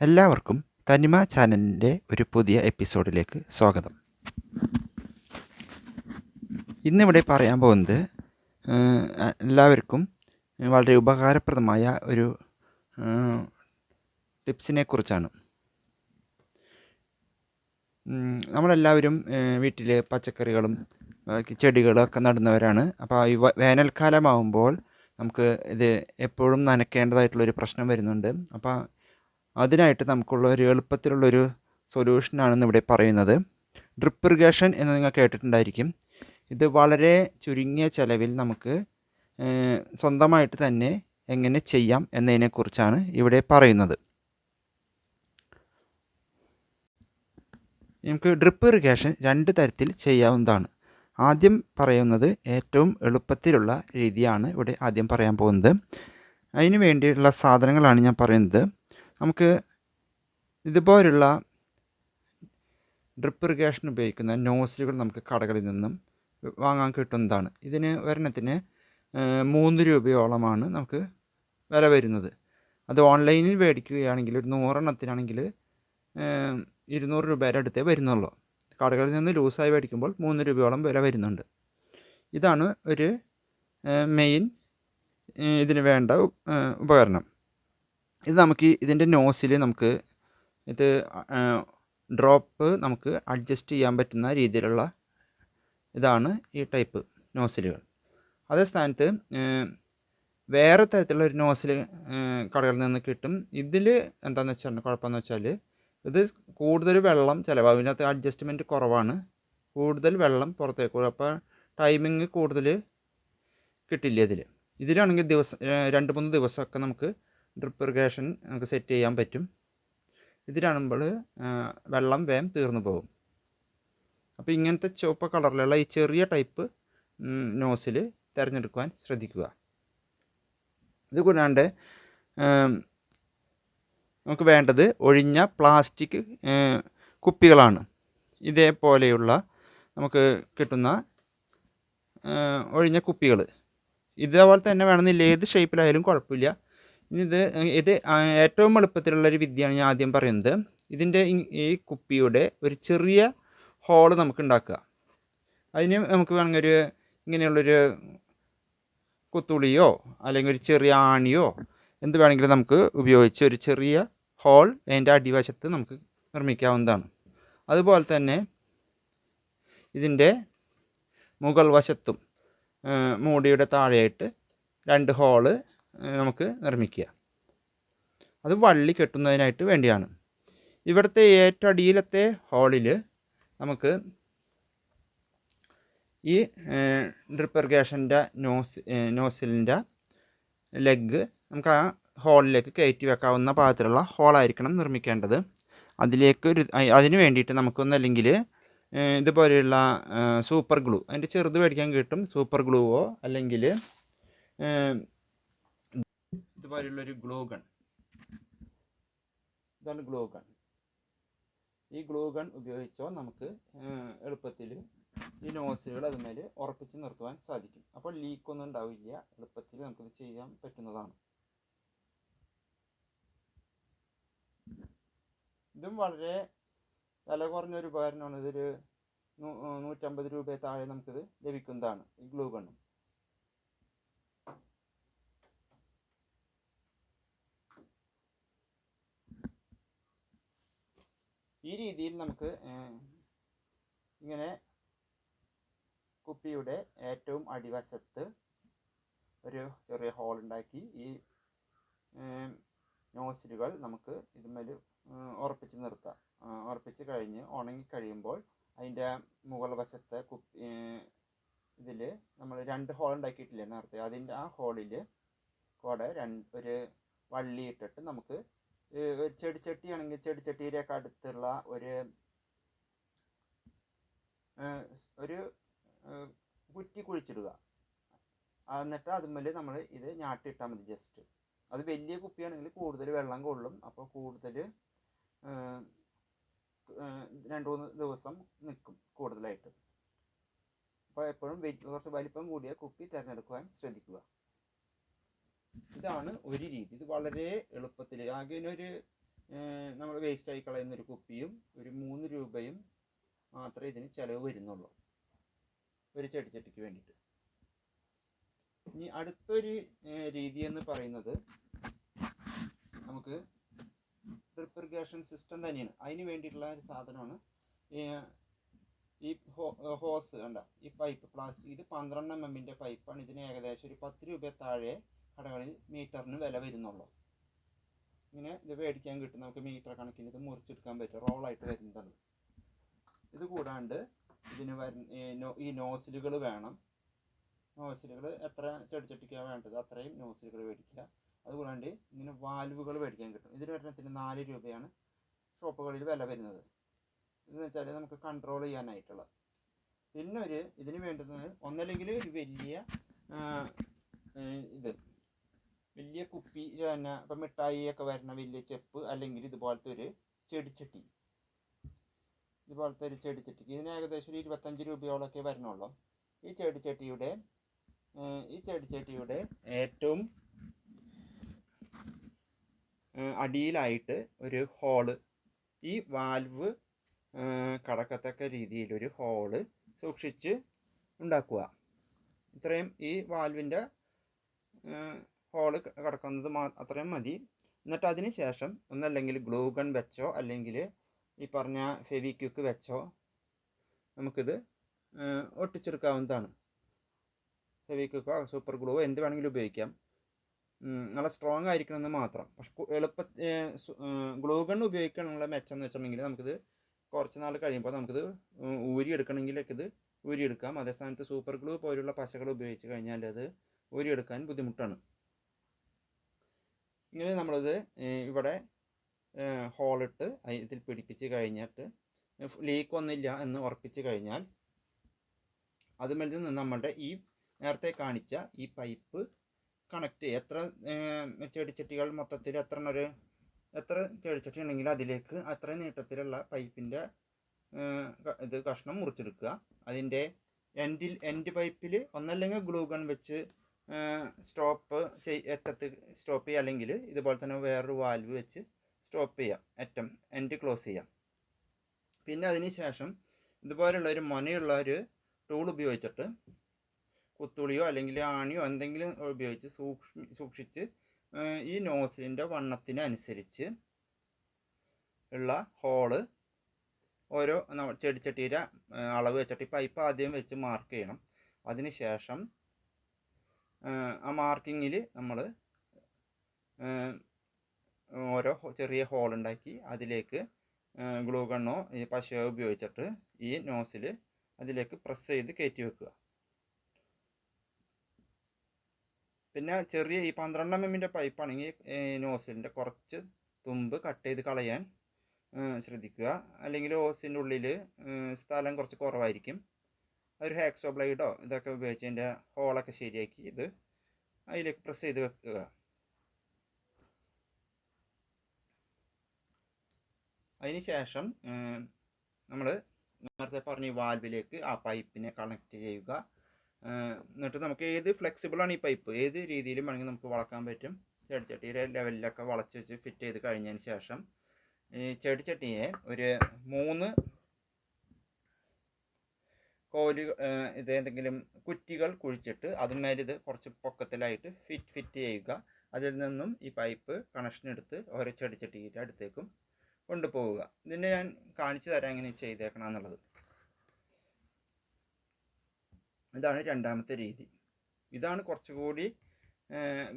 എല്ലാവർക്കും തനിമ ചാനലിൻ്റെ ഒരു പുതിയ എപ്പിസോഡിലേക്ക് സ്വാഗതം. ഇന്നിവിടെ പറയാൻ പോകുന്നത് എല്ലാവർക്കും വളരെ ഉപകാരപ്രദമായ ഒരു ടിപ്സിനെ കുറിച്ചാണ്. നമ്മളെല്ലാവരും വീട്ടിൽ പച്ചക്കറികളും ചെടികളൊക്കെ നടുന്നവരാണ്. അപ്പോൾ ഈ വേനൽക്കാലമാകുമ്പോൾ നമുക്ക് ഇത് എപ്പോഴും നനയ്ക്കേണ്ടതായിട്ടുള്ളൊരു പ്രശ്നം വരുന്നുണ്ട്. അപ്പോൾ അതിനായിട്ട് നമുക്കുള്ള ഒരു എളുപ്പത്തിലുള്ളൊരു സൊല്യൂഷനാണെന്ന് ഇവിടെ പറയുന്നത്. ഡ്രിപ്പ് ഇറിഗേഷൻ എന്ന് നിങ്ങൾ കേട്ടിട്ടുണ്ടായിരിക്കും. ഇത് വളരെ ചുരുങ്ങിയ ചിലവിൽ നമുക്ക് സ്വന്തമായിട്ട് തന്നെ എങ്ങനെ ചെയ്യാം എന്നതിനെക്കുറിച്ചാണ് ഇവിടെ പറയുന്നത്. നമുക്ക് ഡ്രിപ്പ് ഇറിഗേഷൻ രണ്ട് തരത്തിൽ ചെയ്യാവുന്നതാണ്. ആദ്യം പറയുന്നത് ഏറ്റവും എളുപ്പത്തിലുള്ള രീതിയാണ് ഇവിടെ ആദ്യം പറയാൻ പോകുന്നത്. അതിന് വേണ്ടിയിട്ടുള്ള സാധനങ്ങളാണ് ഞാൻ പറയുന്നത്. നമുക്ക് ഇതുപോലുള്ള ഡ്രിപ്പ് ഇറിഗേഷൻ ഉപയോഗിക്കുന്ന നോസിലുകൾ നമുക്ക് കടകളിൽ നിന്നും വാങ്ങാൻ കിട്ടുന്നതാണ്. ഇതിന് ഒരെണ്ണത്തിന് 3 രൂപയോളമാണ് നമുക്ക് വില വരുന്നത്. അത് ഓൺലൈനിൽ മേടിക്കുകയാണെങ്കിൽ ഒരു 100 എണ്ണത്തിനാണെങ്കിൽ 200 രൂപയുടെ അടുത്തേ വരുന്നുള്ളൂ. കടകളിൽ നിന്ന് ലൂസായി മേടിക്കുമ്പോൾ 3 രൂപയോളം വില വരുന്നുണ്ട്. ഇതാണ് ഒരു മെയിൻ ഇതിന് വേണ്ട ഉപകരണം. ഇത് നമുക്ക് ഇതിൻ്റെ നോസിൽ നമുക്ക് ഇത് ഡ്രോപ്പ് നമുക്ക് അഡ്ജസ്റ്റ് ചെയ്യാൻ പറ്റുന്ന രീതിയിലുള്ള ഇതാണ് ഈ ടൈപ്പ് നോസിലുകൾ. അതേ സ്ഥാനത്ത് വേറെ തരത്തിലുള്ള ഒരു നോസിൽ കടകളിൽ നിന്ന് കിട്ടും. ഇതിൽ എന്താണെന്ന് വെച്ചാൽ കുഴപ്പമെന്ന് വെച്ചാൽ ഇത് കൂടുതൽ വെള്ളം ചിലവാകും. ഇതിനകത്ത് അഡ്ജസ്റ്റ്മെൻറ്റ് കുറവാണ്. കൂടുതൽ വെള്ളം പുറത്തേക്ക് പോകും. അപ്പോൾ ടൈമിങ് കൂടുതൽ കിട്ടില്ല. ഇതിലാണെങ്കിൽ 2-3 ദിവസമൊക്കെ നമുക്ക് ഡ്രിപ്പ് ഇറിഗേഷൻ നമുക്ക് സെറ്റ് ചെയ്യാൻ പറ്റും. ഇതിലാകുമ്പോൾ വെള്ളം വേഗം തീർന്നു പോകും. അപ്പോൾ ഇങ്ങനത്തെ ചുവപ്പ് കളറിലുള്ള ഈ ചെറിയ ടൈപ്പ് നോസിൽ തിരഞ്ഞെടുക്കുവാൻ ശ്രദ്ധിക്കുക. ഇത് കൂടാണ്ട് നമുക്ക് വേണ്ടത് ഒഴിഞ്ഞ പ്ലാസ്റ്റിക് കുപ്പികളാണ്. ഇതേപോലെയുള്ള നമുക്ക് കിട്ടുന്ന ഒഴിഞ്ഞ കുപ്പികൾ ഇതേപോലെ തന്നെ വേണമെന്നില്ല, ഏത് ഷേപ്പിലായാലും കുഴപ്പമില്ല. ഇത് ഏറ്റവും എളുപ്പത്തിലുള്ളൊരു വിദ്യയാണ് ഞാൻ ആദ്യം പറയുന്നത്. ഇതിൻ്റെ ഈ കുപ്പിയുടെ ഒരു ചെറിയ ഹോള് നമുക്ക് ഉണ്ടാക്കുക. അതിന് നമുക്ക് വേണമെങ്കിൽ ഒരു ഇങ്ങനെയുള്ളൊരു കുത്തുളിയോ അല്ലെങ്കിൽ ഒരു ചെറിയ ആണിയോ എന്ത് വേണമെങ്കിലും നമുക്ക് ഉപയോഗിച്ച് ഒരു ചെറിയ ഹോൾ അതിൻ്റെ അടിവശത്ത് നമുക്ക് നിർമ്മിക്കാവുന്നതാണ്. അതുപോലെ തന്നെ ഇതിൻ്റെ മുകൾ വശത്തും മൂടിയുടെ താഴെയായിട്ട് 2 ഹോള് നമുക്ക് നിർമ്മിക്കുക. അത് വള്ളി കെട്ടുന്നതിനായിട്ട് വേണ്ടിയാണ്. ഇവിടുത്തെ ഏറ്റവും അടിയിലത്തെ ഹോളിൽ നമുക്ക് ഈ ഡ്രിപ്പ് ഇറിഗേഷൻ്റെ നോസിലിൻ്റെ ലെഗ് നമുക്ക് ആ ഹോളിലേക്ക് കയറ്റി വെക്കാവുന്ന പാകത്തിലുള്ള ഹോളായിരിക്കണം നിർമ്മിക്കേണ്ടത്. അതിന് വേണ്ടിയിട്ട് നമുക്കൊന്നല്ലെങ്കിൽ ഇതുപോലെയുള്ള സൂപ്പർ ഗ്ലൂ, അതിൻ്റെ ചെറുത് മേടിക്കാൻ കിട്ടും. സൂപ്പർ ഗ്ലൂവോ അല്ലെങ്കിൽ ഇതുപോലെയുള്ളൊരു ഗ്ലൂ ഗൺ. ഇതാണ് ഗ്ലൂ ഗൺ. ഈ ഗ്ലൂ ഗൺ ഉപയോഗിച്ചോ നമുക്ക് എളുപ്പത്തിൽ ഈ നോസിലുകൾ അതുമേൽ ഉറപ്പിച്ച് നിർത്തുവാൻ സാധിക്കും. അപ്പോൾ ലീക്കൊന്നും ഉണ്ടാവില്ല. എളുപ്പത്തിൽ നമുക്കിത് ചെയ്യാൻ പറ്റുന്നതാണ്. ഇതും വളരെ വില കുറഞ്ഞൊരു ഉപകരണമാണ്. ഇതൊരു 150 രൂപ താഴെ നമുക്കിത് ലഭിക്കുന്നതാണ് ഈ ഗ്ലൂ ഗണ്ണും. ഈ രീതിയിൽ നമുക്ക് ഇങ്ങനെ കുപ്പിയുടെ ഏറ്റവും അടിവശത്ത് ഒരു ചെറിയ ഹോൾ ഉണ്ടാക്കി ഈ നോസിലുകൾ നമുക്ക് ഇതുമേൽ ഉറപ്പിച്ച് നിർത്താം. ഉറപ്പിച്ച് കഴിഞ്ഞ് ഉണങ്ങിക്കഴിയുമ്പോൾ അതിൻ്റെ മുകൾ വശത്തെ ഇതിൽ നമ്മൾ 2 ഹോൾ ഉണ്ടാക്കിയിട്ടില്ലേ നേരത്തെ, അതിൻ്റെ ആ ഹോളിൽ കൂടെ ഒരു വള്ളി ഇട്ടിട്ട് നമുക്ക് ചെടിച്ചട്ടിയാണെങ്കിൽ ചെടിച്ചട്ടിയിലേക്ക് അടുത്തുള്ള ഒരു കുറ്റി കുഴിച്ചിടുക. എന്നിട്ട് അതുമേൽ നമ്മൾ ഇത് ഞാട്ടിയിട്ടാൽ മതി. ജസ്റ്റ് അത് വലിയ കുപ്പിയാണെങ്കിൽ കൂടുതൽ വെള്ളം കൊള്ളും. അപ്പോൾ കൂടുതൽ 2-3 ദിവസം നിൽക്കും കൂടുതലായിട്ട്. അപ്പോൾ എപ്പോഴും കുറച്ച് വലിപ്പം കൂടിയ കുപ്പി തിരഞ്ഞെടുക്കുവാൻ ശ്രദ്ധിക്കുക. ഇതാണ് ഒരു രീതി. ഇത് വളരെ എളുപ്പത്തിൽ ആകെ ഒരു നമ്മൾ വേസ്റ്റായി കളയുന്നൊരു കുപ്പിയും ഒരു 3 രൂപയും മാത്രമേ ഇതിന് ചിലവ് വരുന്നുള്ളൂ ഒരു ചെടിച്ചട്ടിക്ക് വേണ്ടിയിട്ട്. ഇനി അടുത്തൊരു രീതി എന്ന് പറയുന്നത് നമുക്ക് ഡ്രിപ്പ് ഇറിഗേഷൻ സിസ്റ്റം തന്നെയാണ്. അതിന് വേണ്ടിയിട്ടുള്ള ഒരു സാധനമാണ് ഈ ഹോസ് കണ്ട ഈ പൈപ്പ് പ്ലാസ്റ്റിക്. ഇത് 12 mm പൈപ്പാണ്. ഇതിന് ഏകദേശം ഒരു 10 രൂപ താഴെ കടകളിൽ മീറ്ററിന് വില വരുന്നുള്ളൂ. ഇങ്ങനെ ഇത് മേടിക്കാൻ കിട്ടും. നമുക്ക് മീറ്റർ കണക്കിന് ഇത് മുറിച്ചെടുക്കാൻ പറ്റും. റോളായിട്ട് വരുന്നതാണ്. ഇത് കൂടാണ്ട് ഇതിന് ഈ നോസിലുകൾ വേണം. നോസിലുകൾ എത്ര ചെടിച്ചട്ടിക്കാണ് വേണ്ടത് അത്രയും നോസിലുകൾ മേടിക്കുക. അതുകൂടാണ്ട് ഇങ്ങനെ വാൽവുകൾ മേടിക്കാൻ കിട്ടും. ഇതിന് ഒരെണ്ണത്തിന് 4 രൂപയാണ് ഷോപ്പുകളിൽ വില വരുന്നത്. ഇതെന്ന് വെച്ചാൽ നമുക്ക് കൺട്രോൾ ചെയ്യാനായിട്ടുള്ളത്. പിന്നെ ഇതിന് വേണ്ടുന്നത് ഒന്നല്ലെങ്കിൽ ഒരു വലിയ വലിയ കുപ്പി തന്നെ, ഇപ്പം മിഠായി ഒക്കെ വരുന്ന വലിയ ചെപ്പ്, അല്ലെങ്കിൽ ഇതുപോലത്തെ ഒരു ചെടിച്ചട്ടി. ഇതുപോലത്തെ ഒരു ചെടിച്ചട്ടിക്ക് ഇതിന് ഏകദേശം ഒരു 25 രൂപയോളമൊക്കെ വരണുള്ളൂ. ഈ ചെടിച്ചട്ടിയുടെ ഏറ്റവും അടിയിലായിട്ട് ഒരു ഹോള്, ഈ വാൽവ് കടക്കത്തക്ക രീതിയിലൊരു ഹോള് സൂക്ഷിച്ച് ഉണ്ടാക്കുക. ഇത്രയും ഈ വാൽവിൻ്റെ ഹോള് കിടക്കുന്നത് അത്രയും മതി. എന്നിട്ട് അതിന് ശേഷം ഒന്നല്ലെങ്കിൽ ഗ്ലൂ ഗൺ വെച്ചോ അല്ലെങ്കിൽ ഈ പറഞ്ഞ ഫെവിക്വിക്ക് വെച്ചോ നമുക്കിത് ഒട്ടിച്ചെടുക്കാവുന്നതാണ്. ഫെവിക്വിക്കോ സൂപ്പർ ഗ്ലൂ എന്ത് വേണമെങ്കിലും ഉപയോഗിക്കാം. നല്ല സ്ട്രോങ് ആയിരിക്കണമെന്ന് മാത്രം. പക്ഷെ ഗ്ലൂ ഗൺ ഉപയോഗിക്കാനുള്ള മെച്ചം എന്ന് വെച്ചിട്ടുണ്ടെങ്കിൽ നമുക്കിത് കുറച്ച് നാൾ കഴിയുമ്പോൾ നമുക്കിത് ഊരിയെടുക്കണമെങ്കിലൊക്കെ ഇത് ഊരിയെടുക്കാം. അതേ സ്ഥാനത്ത് സൂപ്പർ ഗ്ലൂ പോലുള്ള പശകൾ ഉപയോഗിച്ച് കഴിഞ്ഞാൽ അത് ഊരിയെടുക്കാൻ ബുദ്ധിമുട്ടാണ്. ഇങ്ങനെ നമ്മളിത് ഇവിടെ ഹോളിട്ട് ഇതിൽ പിടിപ്പിച്ച് കഴിഞ്ഞിട്ട് ലീക്കൊന്നുമില്ല എന്ന് ഉറപ്പിച്ച് കഴിഞ്ഞാൽ അതുമേൽ നിന്ന് നമ്മളുടെ ഈ നേരത്തെ കാണിച്ച ഈ പൈപ്പ് കണക്ട് ചെയ്യുക. എത്ര ചെടിച്ചട്ടികൾ മൊത്തത്തിൽ എത്ര ചെടിച്ചട്ടി ഉണ്ടെങ്കിൽ അതിലേക്ക് അത്ര നീട്ടത്തിലുള്ള പൈപ്പിൻ്റെ കഷ്ണം മുറിച്ചെടുക്കുക. അതിൻ്റെ എൻഡ് പൈപ്പിൽ ഒന്നല്ലെങ്കിൽ ഗ്ലൂ ഗൺ വെച്ച് അറ്റത്ത് സ്റ്റോപ്പ് ചെയ്യുക, അല്ലെങ്കിൽ ഇതുപോലെ തന്നെ വേറൊരു വാൽവ് വെച്ച് സ്റ്റോപ്പ് ചെയ്യാം, എൻഡ് ക്ലോസ് ചെയ്യാം. പിന്നെ അതിന് ശേഷം ഇതുപോലുള്ള ഒരു മുനയുള്ള ഒരു ടൂൾ ഉപയോഗിച്ചിട്ട് കുത്തുളിയോ അല്ലെങ്കിൽ ആണിയോ എന്തെങ്കിലും ഉപയോഗിച്ച് സൂക്ഷിച്ച് ഈ നോസിലിൻ്റെ വണ്ണത്തിനനുസരിച്ച് ഉള്ള ഹോള് ഓരോ ചെടിച്ചട്ടിയുടെ അളവ് വെച്ചിട്ട് പൈപ്പ് ആദ്യം വെച്ച് മാർക്ക് ചെയ്യണം. അതിന് ശേഷം ആ മാർക്കിങ്ങിൽ നമ്മൾ ഓരോ ചെറിയ ഹോൾ ഉണ്ടാക്കി അതിലേക്ക് ഗ്ലൂ ഗണ്ണോ പശയോ ഉപയോഗിച്ചിട്ട് ഈ നോസിൽ അതിലേക്ക് പ്രസ് ചെയ്ത് കയറ്റി വെക്കുക. പിന്നെ ചെറിയ ഈ 12 mm പൈപ്പാണെങ്കിൽ നോസിലിൻ്റെ കുറച്ച് തുമ്പ് കട്ട് ചെയ്ത് കളയാൻ ശ്രദ്ധിക്കുക. അല്ലെങ്കിൽ ഓസിൻ്റെ ഉള്ളിൽ സ്ഥലം കുറച്ച് കുറവായിരിക്കും. ഒരു ഹാക്സോ ബ്ലേഡോ ഇതൊക്കെ ഉപയോഗിച്ച് അതിൻ്റെ ഹോളൊക്കെ ശരിയാക്കി ഇത് അതിലേക്ക് പ്രസ് ചെയ്ത് വെക്കുക. അതിന് ശേഷം നമ്മൾ നേരത്തെ പറഞ്ഞ വാൽവിലേക്ക് ആ പൈപ്പിനെ കണക്ട് ചെയ്യുക. എന്നിട്ട് നമുക്ക് ഏത് ഫ്ലെക്സിബിളാണ് ഈ പൈപ്പ്, ഏത് രീതിയിലും വേണമെങ്കിൽ നമുക്ക് വളക്കാൻ പറ്റും. ചെടിച്ചട്ടിയുടെ ലെവലിലൊക്കെ വളച്ച് വെച്ച് ഫിറ്റ് ചെയ്ത് കഴിഞ്ഞതിന് ശേഷം ഈ ചെടിച്ചട്ടിയെ ഒരു 3 ഇതേന്തെങ്കിലും കുറ്റികൾ കുഴിച്ചിട്ട് അതിന്മേലിത് കുറച്ച് പൊക്കത്തിലായിട്ട് ഫിറ്റ് ചെയ്യുക. അതിൽ നിന്നും ഈ പൈപ്പ് കണക്ഷൻ എടുത്ത് ഓരോ ചെടിച്ചട്ടിയുടെ അടുത്തേക്കും കൊണ്ടുപോവുക. ഇതിൻ്റെ ഞാൻ കാണിച്ചു തരാം എങ്ങനെ ചെയ്തേക്കണം എന്നുള്ളത്. ഇതാണ് രണ്ടാമത്തെ രീതി. ഇതാണ് കുറച്ചുകൂടി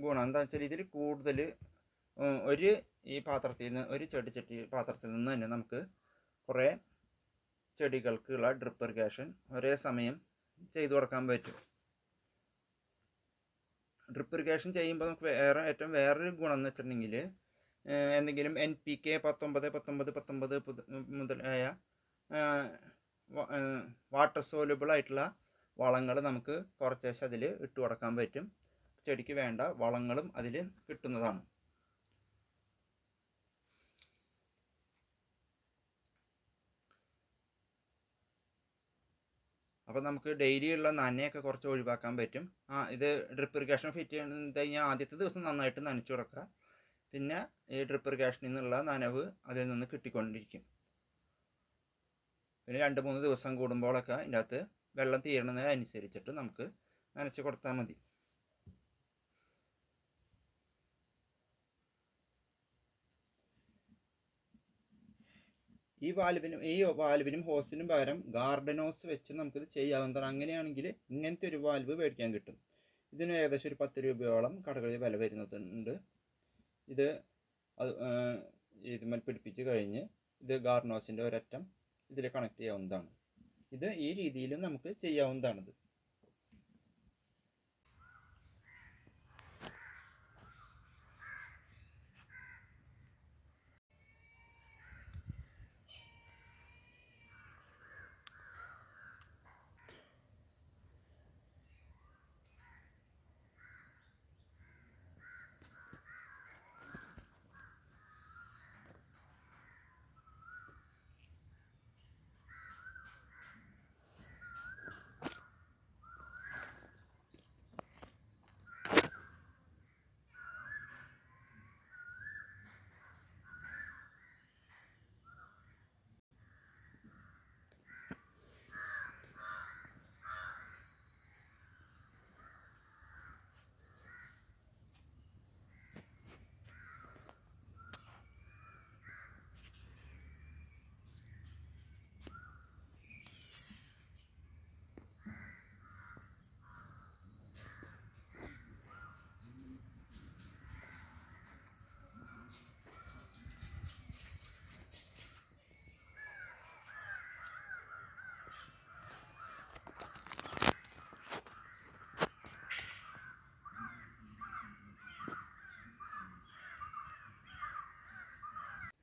ഗുണം. എന്താ വെച്ചാൽ ഇതിൽ കൂടുതൽ ഒരു ചെടിച്ചട്ടി പാത്രത്തിൽ നിന്ന് തന്നെ നമുക്ക് കുറേ ചെടികൾക്കുള്ള ഡ്രിപ്പ് ഇറിഗേഷൻ ഒരേ സമയം ചെയ്തു കൊടുക്കാൻ പറ്റും. ഡ്രിപ്പ് ഇറിഗേഷൻ ചെയ്യുമ്പോൾ നമുക്ക് ഏറ്റവും വേറൊരു ഗുണം എന്ന് വെച്ചിട്ടുണ്ടെങ്കിൽ എന്തെങ്കിലും NPK 19 മുതലായ വാട്ടർ സോലുബിൾ ആയിട്ടുള്ള വളങ്ങൾ നമുക്ക് കുറച്ചേശം അതിൽ ഇട്ട് കൊടുക്കാൻ പറ്റും. ചെടിക്ക് വേണ്ട വളങ്ങളും അതിൽ കിട്ടുന്നതാണ്. അപ്പോൾ നമുക്ക് ഡെയിലി ഉള്ള നനയൊക്കെ കുറച്ച് ഒഴിവാക്കാൻ പറ്റും. ഇത് ഡ്രിപ്പ് ഇറിഗേഷൻ ഫിറ്റ് ചെയ്ത് കഴിഞ്ഞാൽ ആദ്യത്തെ ദിവസം നന്നായിട്ട് നനച്ചു കൊടുക്കുക. പിന്നെ ഈ ഡ്രിപ്പ് ഇറിഗേഷനിൽ നിന്നുള്ള നനവ് അതിൽ നിന്ന് കിട്ടിക്കൊണ്ടിരിക്കും. പിന്നെ 2-3 ദിവസം കൂടുമ്പോഴൊക്കെ ഇതിൻ്റെ അകത്ത് വെള്ളം തീരണതിനനുസരിച്ചിട്ട് നമുക്ക് നനച്ച് കൊടുത്താൽ മതി. ഈ വാൽവിനും ഹോസിനും പകരം ഗാർഡൻ ഹോസ് വെച്ച് നമുക്കിത് ചെയ്യാവുന്നതാണ്. അങ്ങനെയാണെങ്കിൽ ഇങ്ങനത്തെ ഒരു വാൽവ് മേടിക്കാൻ കിട്ടും. ഇതിന് ഏകദേശം ഒരു 10 രൂപയോളം കടകളിൽ വില വരുന്നുണ്ട്. ഇത് ഇതിന്മേൽ പിടിപ്പിച്ച് കഴിഞ്ഞ് ഇത് ഗാർഡൻ ഹോസിൻ്റെ ഒരറ്റം ഇതിൽ കണക്ട് ചെയ്യാവുന്നതാണ്. ഇത് ഈ രീതിയിലും നമുക്ക് ചെയ്യാവുന്നതാണിത്.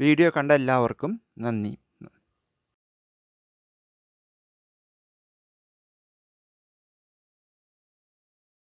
വീഡിയോ കണ്ട എല്ലാവർക്കും നന്ദി.